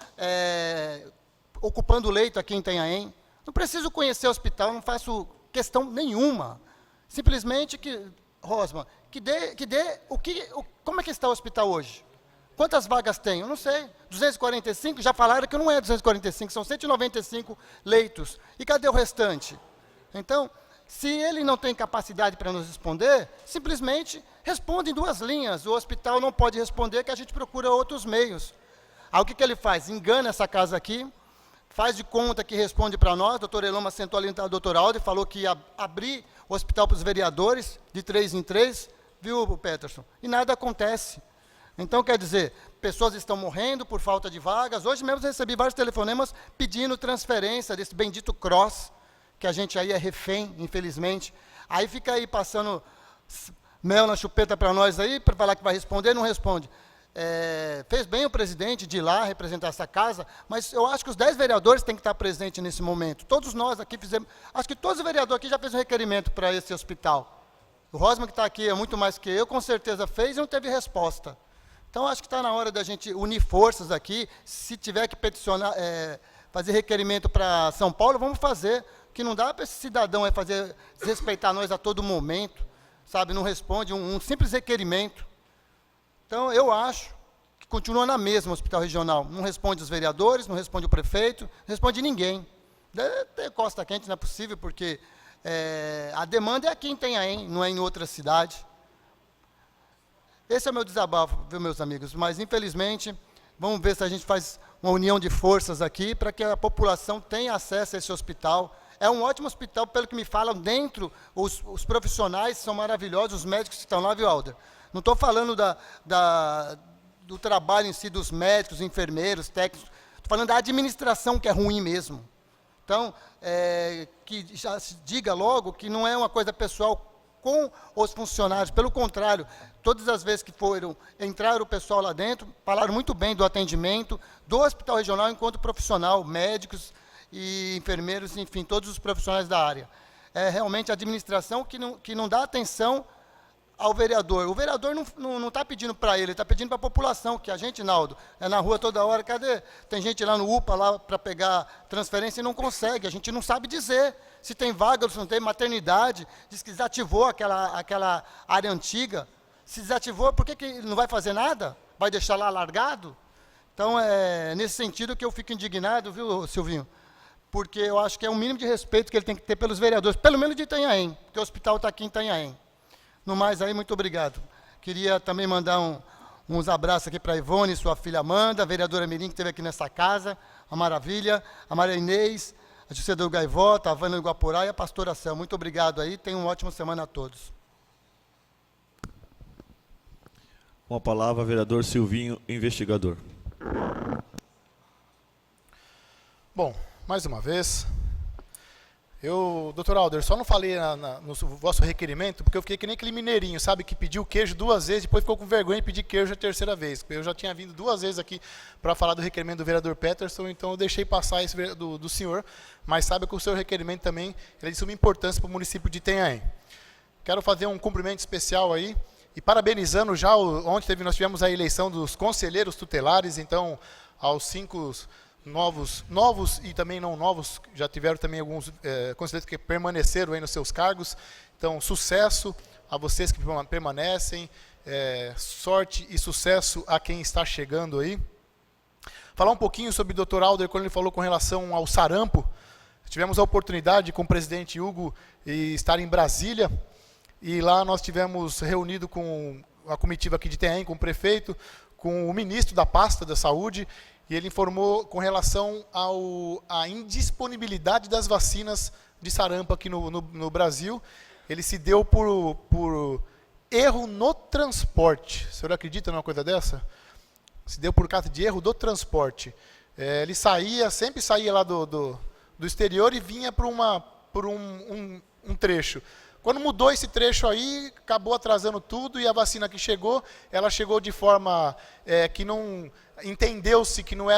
ocupando leito aqui em Itanhaém. Não preciso conhecer o hospital, não faço questão nenhuma. Simplesmente Rosman, como é que está o hospital hoje? Quantas vagas tem? Eu não sei. 245? Já falaram que não é 245, são 195 leitos. E cadê o restante? Então, se ele não tem capacidade para nos responder, simplesmente responde em 2 linhas. O hospital não pode responder, que a gente procura outros meios. Aí o que ele faz? Engana essa casa aqui, faz de conta que responde para nós. A doutora Eloma sentou ali no doutor Aldo e falou que ia abrir o hospital para os vereadores, de 3 em 3, viu, Peterson? E nada acontece. Então, quer dizer, pessoas estão morrendo por falta de vagas. Hoje mesmo recebi vários telefonemas pedindo transferência desse bendito cross, que a gente aí é refém, infelizmente. Aí fica aí passando mel na chupeta para nós aí, para falar que vai responder, não responde. Fez bem o presidente de ir lá representar essa casa, mas eu acho que os 10 vereadores têm que estar presentes nesse momento. Todos nós aqui fizemos, acho que todos os vereadores aqui já fez um requerimento para esse hospital. O Rosman, que está aqui, é muito mais que eu, com certeza fez e não teve resposta. Então, acho que está na hora da gente unir forças aqui. Se tiver que peticionar, fazer requerimento para São Paulo, vamos fazer. que não dá para esse cidadão desrespeitar nós a todo momento, sabe? Não responde um simples requerimento. Então, eu acho que continua na mesma o hospital regional. Não responde os vereadores, não responde o prefeito, não responde ninguém. Deve ter Costa Quente, não é possível, porque a demanda é aqui em Itanhaém, não é em outra cidade. Esse é o meu desabafo, viu, meus amigos? Mas, infelizmente, vamos ver se a gente faz uma união de forças aqui para que a população tenha acesso a esse hospital. É um ótimo hospital, pelo que me falam, dentro, os profissionais são maravilhosos, os médicos que estão lá, viu, Alder? Não estou falando do trabalho em si dos médicos, enfermeiros, técnicos, estou falando da administração que é ruim mesmo. Então, que já se diga logo que não é uma coisa pessoal com os funcionários, pelo contrário, todas as vezes que entraram o pessoal lá dentro, falaram muito bem do atendimento, do hospital regional enquanto profissional, médicos e enfermeiros, enfim, todos os profissionais da área. É realmente a administração que não dá atenção ao vereador. O vereador não está pedindo para ele está pedindo para a população, que a gente, Naldo, é na rua toda hora, cadê? Tem gente lá no UPA lá para pegar transferência e não consegue, a gente não sabe dizer se tem vaga ou se não tem, maternidade, diz que desativou aquela área antiga. Se desativou, por que não vai fazer nada? Vai deixar lá largado? Então, é nesse sentido que eu fico indignado, viu, Silvinho? Porque eu acho que é o mínimo de respeito que ele tem que ter pelos vereadores, pelo menos de Itanhaém, porque o hospital está aqui em Itanhaém. No mais aí, muito obrigado. Queria também mandar uns abraços aqui para a Ivone, sua filha Amanda, a vereadora Mirim, que esteve aqui nessa casa, a Maravilha, a Maria Inês, a José do Gaivota, a Vânia do Guapurá e a pastora Céu. Muito obrigado aí, tenham uma ótima semana a todos. Com a palavra, vereador Silvinho, investigador. Bom, mais uma vez, doutor Alder, só não falei no vosso requerimento, porque eu fiquei que nem aquele mineirinho, sabe, que pediu queijo 2 vezes, depois ficou com vergonha de pedir queijo a 3ª vez. Eu já tinha vindo 2 vezes aqui para falar do requerimento do vereador Peterson, então eu deixei passar esse do senhor, mas sabe que o seu requerimento também é de suma importância para o município de Itanhaém. Quero fazer um cumprimento especial aí, e parabenizando já, ontem nós tivemos a eleição dos conselheiros tutelares, então, aos 5 novos e também não novos, já tiveram também alguns conselheiros que permaneceram aí nos seus cargos. Então, sucesso a vocês que permanecem, sorte e sucesso a quem está chegando aí. Falar um pouquinho sobre o Dr. Alder, quando ele falou com relação ao sarampo. Tivemos a oportunidade com o presidente Hugo estar em Brasília, e lá nós tivemos reunido com a comitiva aqui de Itanhaém, com o prefeito, com o ministro da pasta da saúde, e ele informou com relação à indisponibilidade das vacinas de sarampo aqui no Brasil. Ele se deu por erro no transporte. O senhor acredita numa coisa dessa? Se deu por causa de erro do transporte. Ele sempre saía lá do exterior e vinha por um trecho. Quando mudou esse trecho aí, acabou atrasando tudo, e a vacina que chegou, ela chegou de forma que não entendeu-se que não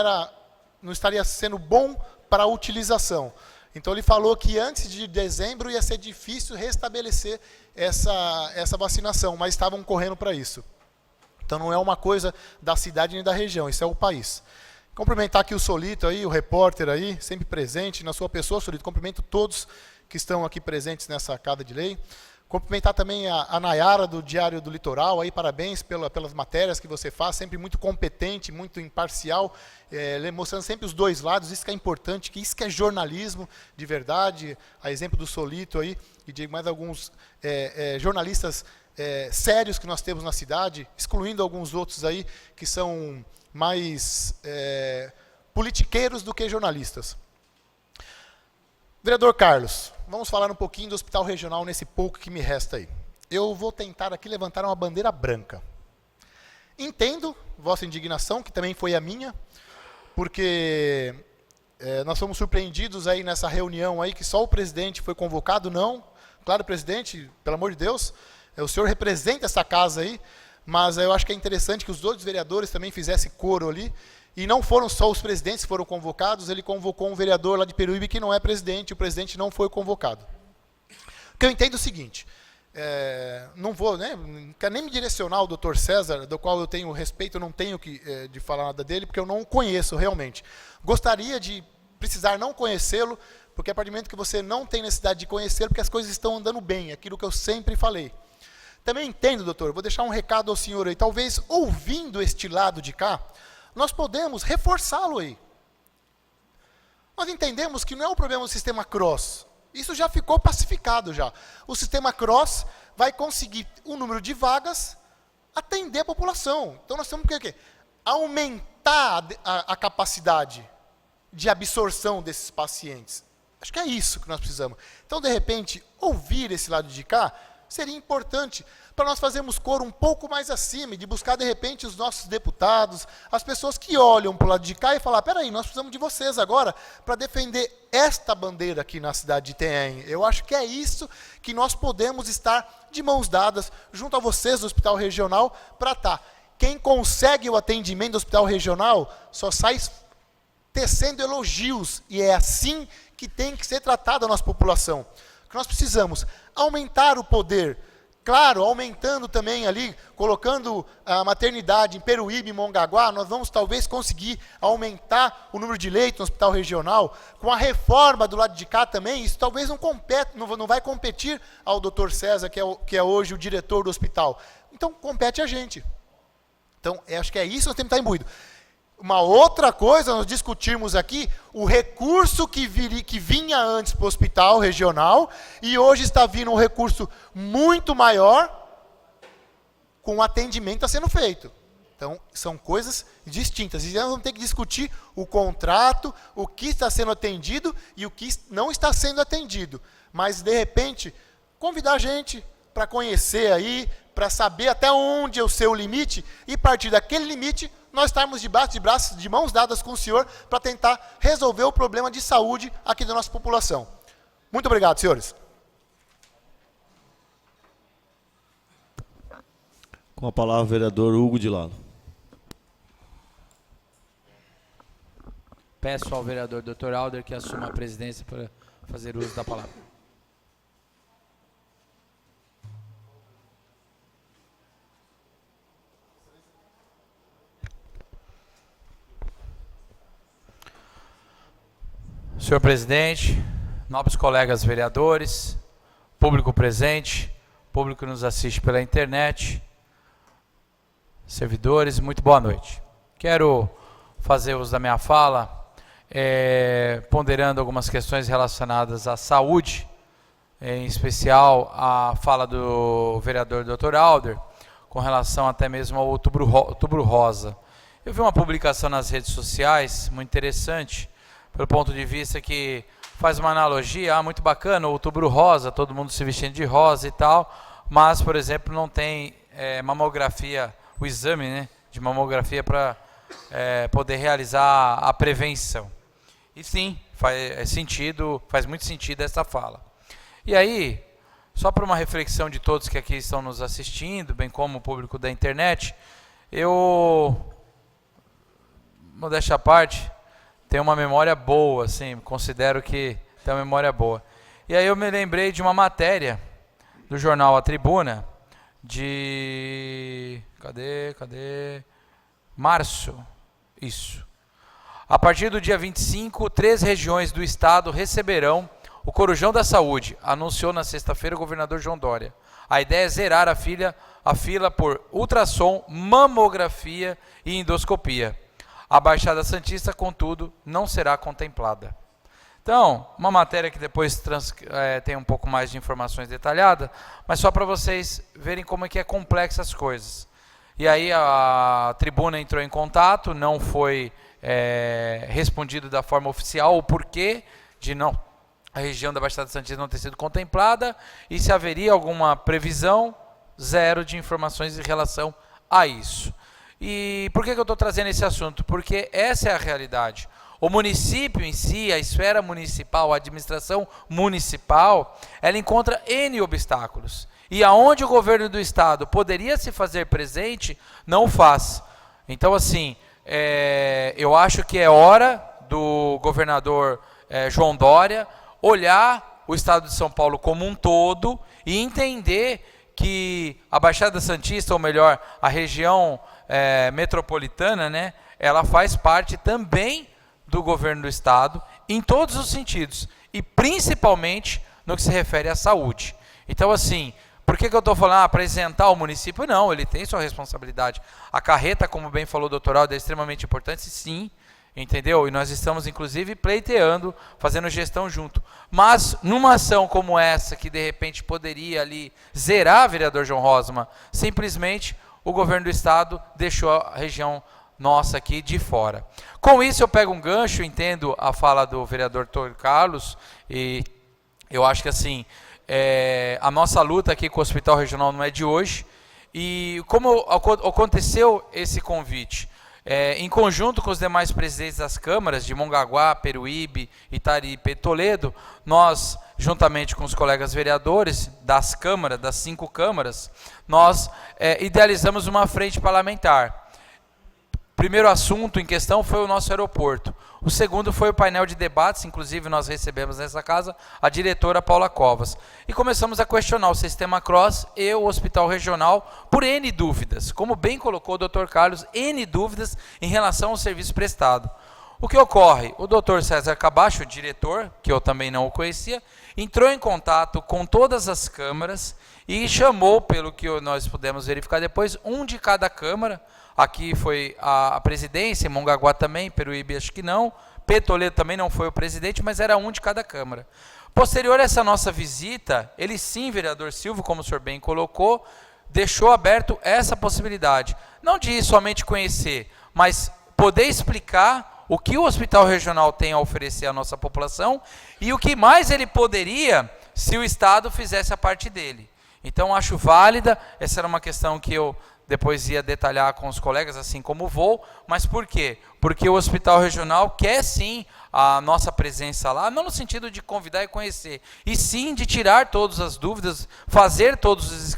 estaria sendo bom para a utilização. Então ele falou que antes de dezembro ia ser difícil restabelecer essa vacinação, mas estavam correndo para isso. Então não é uma coisa da cidade nem da região, isso é o país. Cumprimentar aqui o Solito aí, o repórter aí, sempre presente, na sua pessoa, Solito, cumprimento todos que estão aqui presentes nessa casa de lei. Cumprimentar também a Nayara, do Diário do Litoral, aí, parabéns pelas matérias que você faz, sempre muito competente, muito imparcial, mostrando sempre os dois lados, isso que é importante, que isso que é jornalismo de verdade, a exemplo do Solito aí, e de mais alguns jornalistas sérios que nós temos na cidade, excluindo alguns outros aí, que são mais politiqueiros do que jornalistas. Vereador Carlos, vamos falar um pouquinho do Hospital Regional nesse pouco que me resta aí. Eu vou tentar aqui levantar uma bandeira branca. Entendo vossa indignação, que também foi a minha, porque nós fomos surpreendidos aí nessa reunião aí, que só o presidente foi convocado, não. Claro, presidente, pelo amor de Deus, o senhor representa essa casa aí, mas eu acho que é interessante que os outros vereadores também fizessem coro ali. E não foram só os presidentes que foram convocados, ele convocou um vereador lá de Peruíbe que não é presidente, o presidente não foi convocado. O que eu entendo é o seguinte, não vou, não quero nem me direcionar ao doutor César, do qual eu tenho respeito, eu não tenho de falar nada dele, porque eu não o conheço realmente. Gostaria de precisar não conhecê-lo, Porque a partir do momento que você não tem necessidade de conhecer, porque as coisas estão andando bem, aquilo que eu sempre falei. Também entendo, doutor, vou deixar um recado ao senhor aí, talvez ouvindo este lado de cá, nós podemos reforçá-lo aí. Nós entendemos que não é um problema do sistema cross, isso já ficou pacificado já. O sistema cross vai conseguir um número de vagas, atender a população. Então nós temos que aumentar a capacidade de absorção desses pacientes. Acho que é isso que nós precisamos. Então, de repente, ouvir esse lado de cá seria importante para nós fazermos coro um pouco mais acima, de buscar, de repente, os nossos deputados, as pessoas que olham para o lado de cá e falar, peraí, nós precisamos de vocês agora para defender esta bandeira aqui na cidade de Itanhaém. Eu acho que é isso que nós podemos estar de mãos dadas junto a vocês do Hospital Regional para estar. Quem consegue o atendimento do Hospital Regional só sai tecendo elogios, e é assim que tem que ser tratada a nossa população. O que nós precisamos? Aumentar o poder, claro, aumentando também ali, colocando a maternidade em Peruíbe e Mongaguá, nós vamos talvez conseguir aumentar o número de leitos no Hospital Regional, com a reforma do lado de cá também, isso talvez não vai competir ao Dr. César, que é hoje o diretor do hospital. Então, compete a gente. Então, acho que é isso que nós temos que estar imbuído. Uma outra coisa, nós discutirmos aqui, o recurso que vinha antes para o hospital regional, e hoje está vindo um recurso muito maior, com o atendimento a sendo feito. Então, são coisas distintas. E nós vamos ter que discutir o contrato, o que está sendo atendido e o que não está sendo atendido. Mas, de repente, convidar a gente para conhecer aí, para saber até onde é o seu limite, e a partir daquele limite, nós estarmos de mãos dadas com o senhor para tentar resolver o problema de saúde aqui da nossa população. Muito obrigado, senhores. Com a palavra o vereador Hugo de Lado. Peço ao vereador Dr. Alder que assuma a presidência para fazer uso da palavra. Senhor presidente, nobres colegas vereadores, público presente, público que nos assiste pela internet, servidores, muito boa noite. Quero fazer uso da minha fala, ponderando algumas questões relacionadas à saúde, em especial a fala do vereador Dr. Alder, com relação até mesmo ao Outubro Rosa. Eu vi uma publicação nas redes sociais, muito interessante, pelo ponto de vista que faz uma analogia, muito bacana, o Outubro Rosa, todo mundo se vestindo de rosa e tal, mas, por exemplo, não tem mamografia, o exame, né, de mamografia para poder realizar a prevenção. E sim, faz muito sentido essa fala. E aí, só para uma reflexão de todos que aqui estão nos assistindo, bem como o público da internet, eu, modéstia à parte, tenho uma memória boa, assim, considero que tem uma memória boa. E aí eu me lembrei de uma matéria do jornal A Tribuna, de... Cadê? Março. Isso. A partir do dia 25, 3 regiões do estado receberão o Corujão da Saúde, anunciou na sexta-feira o governador João Dória. A ideia é zerar a fila por ultrassom, mamografia e endoscopia. A Baixada Santista, contudo, não será contemplada. Então, uma matéria que depois tem um pouco mais de informações detalhadas, mas só para vocês verem como é que é complexa as coisas. E aí a tribuna entrou em contato, não foi respondido da forma oficial o porquê de a região da Baixada Santista não ter sido contemplada, e se haveria alguma previsão, zero de informações em relação a isso. E por que eu estou trazendo esse assunto? Porque essa é a realidade. O município em si, a esfera municipal, a administração municipal, ela encontra N obstáculos. E aonde o governo do estado poderia se fazer presente, não o faz. Então, assim, eu acho que é hora do governador João Dória olhar o estado de São Paulo como um todo e entender que a Baixada Santista, ou melhor, a região metropolitana, né, ela faz parte também do governo do estado, em todos os sentidos, e principalmente no que se refere à saúde. Então, assim, por que eu estou falando para isentar o município? Não, ele tem sua responsabilidade. A carreta, como bem falou o doutor Aldo, é extremamente importante, sim, entendeu? E nós estamos, inclusive, pleiteando, fazendo gestão junto. Mas, numa ação como essa, que de repente poderia ali zerar, vereador João Rosman, simplesmente o governo do estado deixou a região nossa aqui de fora. Com isso, eu pego um gancho, entendo a fala do vereador Dr. Carlos, e eu acho que, assim, a nossa luta aqui com o Hospital Regional não é de hoje, e como aconteceu esse convite, em conjunto com os demais presidentes das câmaras de Mongaguá, Peruíbe, Itaripe e Toledo, nós, juntamente com os colegas vereadores das câmaras, das 5 câmaras, nós idealizamos uma frente parlamentar. O primeiro assunto em questão foi o nosso aeroporto. O segundo foi o painel de debates, inclusive nós recebemos nessa casa a diretora Paula Covas. E começamos a questionar o sistema CROSS e o hospital regional por N dúvidas. Como bem colocou o Dr. Carlos, N dúvidas em relação ao serviço prestado. O que ocorre? O Dr. César Cabacho, o diretor, que eu também não o conhecia, entrou em contato com todas as câmaras e chamou, pelo que nós pudemos verificar depois, um de cada câmara. Aqui foi a presidência, em Mongaguá também, Peruíbe acho que não, Toledo também não foi o presidente, mas era um de cada câmara. Posterior a essa nossa visita, ele sim, vereador Silvio, como o senhor bem colocou, deixou aberto essa possibilidade. Não de somente conhecer, mas poder explicar o que o Hospital Regional tem a oferecer à nossa população e o que mais ele poderia se o Estado fizesse a parte dele. Então, acho válida, essa era uma questão que eu depois ia detalhar com os colegas, assim como vou, mas por quê? Porque o Hospital Regional quer sim a nossa presença lá, não no sentido de convidar e conhecer, e sim de tirar todas as dúvidas, fazer todos os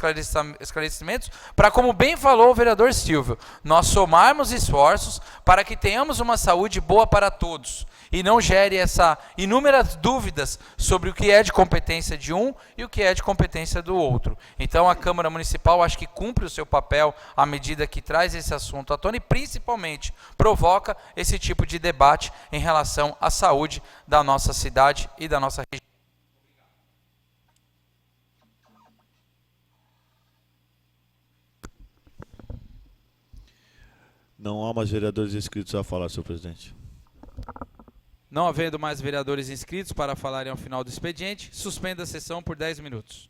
esclarecimentos, para, como bem falou o vereador Silvio, nós somarmos esforços para que tenhamos uma saúde boa para todos, e não gere essa inúmeras dúvidas sobre o que é de competência de um e o que é de competência do outro. Então, a Câmara Municipal acho que cumpre o seu papel à medida que traz esse assunto à tona e, principalmente, provoca esse tipo de debate em relação à saúde da nossa cidade e da nossa região. Não há mais vereadores inscritos a falar, senhor presidente. Não havendo mais vereadores inscritos para falarem ao final do expediente, suspenda a sessão por 10 minutos.